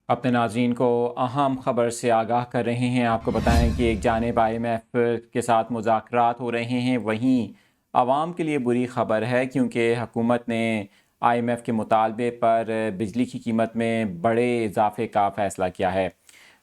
अपने नाज़रीन को अहम ख़बर से आगाह कर रहे हैं। आपको बताएं कि एक जानिब IMF के साथ मुज़ाकरात हो रहे हैं, वहीं आवाम के लिए बुरी ख़बर है क्योंकि हुकूमत ने IMF के मुतालबे पर बिजली की कीमत में बड़े इजाफे का फ़ैसला किया है।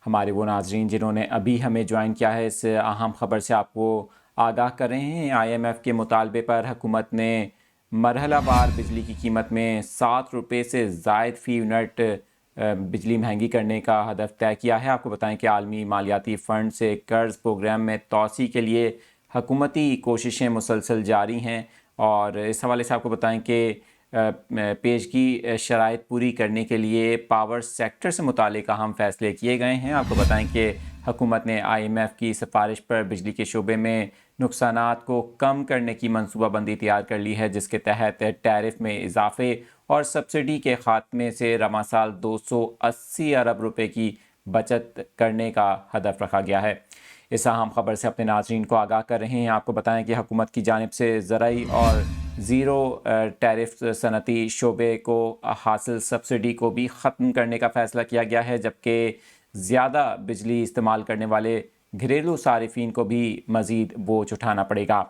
हमारे वो नाज़रीन जिन्होंने अभी हमें ज्वाइन किया है, इस अहम ख़बर से आपको आगाह कर रहे हैं। IMF के मुतालबे पर हुकूमत ने मरहलावार बिजली की कीमत में ₹7 से ज़ायद फ़ी यूनिट बिजली महंगी करने का हदफ तय किया है। आपको बताएं कि आलमी मालियाती फ़ंड से कर्ज़ प्रोग्राम में तोसी के लिए हुकूमती कोशिशें मुसलसल जारी हैं और इस हवाले से आपको बताएं कि पेशगी शराइत पूरी करने के लिए पावर सेक्टर से मुतालिक अहम फ़ैसले किए गए हैं। आपको बताएं कि हुकूमत ने IMF की सिफारिश पर बिजली के शोबे में नुकसानात को कम करने की मनसूबाबंदी तैयार कर ली है, जिसके तहत टैरिफ में इजाफे और सब्सिडी के खात्मे से रमा साल 280 अरब रुपए की बचत करने का हदफ रखा गया है। इस अहम खबर से अपने नाज़रीन को आगाह कर रहे हैं। आपको बताएं कि हुकूमत की जानिब से ज़राई और ज़ीरो टैरिफ सनती शोबे को हासिल सब्सिडी को भी ख़त्म करने का फ़ैसला किया गया है, जबकि ज़्यादा बिजली इस्तेमाल करने वाले घरेलू सारिफिन को भी मज़ीद बोझ उठाना पड़ेगा।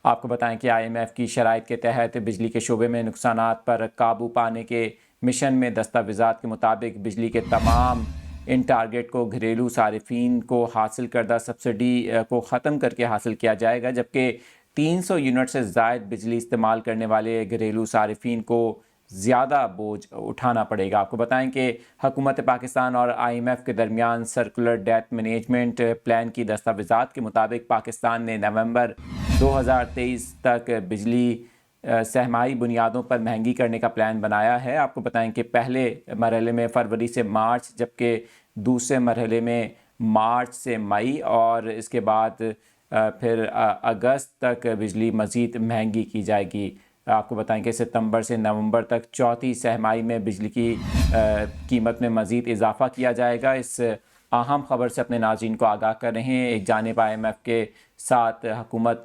आपको बताएं कि IMF की शराइत के तहत बिजली के शोबे में नुकसानात पर काबू पाने के मिशन में दस्तावेज़ात के मुताबिक बिजली के तमाम इन टारगेट को घरेलू सारिफिन को हासिल करदा सब्सिडी को ख़त्म करके हासिल किया जाएगा, जबकि 300 यूनिट से ज़ायद बिजली इस्तेमाल करने वाले घरेलू सारिफिन को ज़्यादा बोझ उठाना पड़ेगा। आपको बताएं कि हुकूमत पाकिस्तान और IMF के दरमियान सर्कुलर डेट मैनेजमेंट प्लान की दस्तावेज़ात के मुताबिक पाकिस्तान ने नवंबर 2023 तक बिजली सहमाही बुनियादों पर महंगी करने का प्लान बनाया है। आपको बताएं कि पहले मरहले में फरवरी से मार्च, जबकि दूसरे मरहले में मार्च से मई और इसके बाद फिर अगस्त तक बिजली मज़ीद महंगी की जाएगी। आपको बताएं कि सितंबर से नवंबर तक चौथी सहमाही में बिजली की कीमत में मज़ीद इजाफा किया जाएगा। इस अहम खबर से अपने नाज़रीन को आगाह कर रहे हैं। एक जानिब IMF के साथ हुकूमत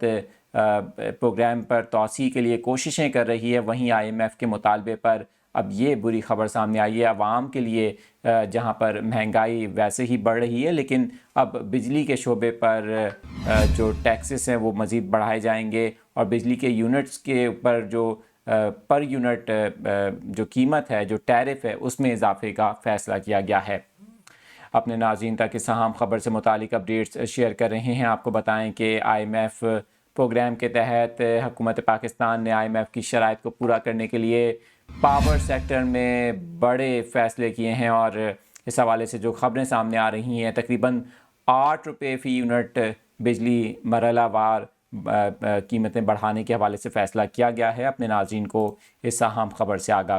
प्रोग्राम पर तोसी के लिए कोशिशें कर रही है, वहीं IMF के मुतालबे पर अब ये बुरी खबर सामने आई है आवाम के लिए, जहां पर महंगाई वैसे ही बढ़ रही है, लेकिन अब बिजली के शोबे पर जो टैक्सेस हैं वो मज़ीद बढ़ाए जाएंगे और बिजली के यूनिट्स के ऊपर जो पर यूनिट जो कीमत है, जो टैरिफ है, उसमें इजाफे का फ़ैसला किया गया है। अपने नाज़रीन तक इस अहम खबर से मुतालिक अपडेट्स शेयर कर रहे हैं। आपको बताएं कि IMF प्रोग्राम के तहत हुकूमत पाकिस्तान ने IMF की शराइत को पूरा करने के लिए पावर सेक्टर में बड़े फ़ैसले किए हैं और इस हवाले से जो ख़बरें सामने आ रही हैं, तकरीबन ₹8 फ़ी यूनिट बिजली मरहलावार कीमतें बढ़ाने के हवाले से फ़ैसला किया गया है। अपने नाज़रीन को इस अहम खबर से आगाह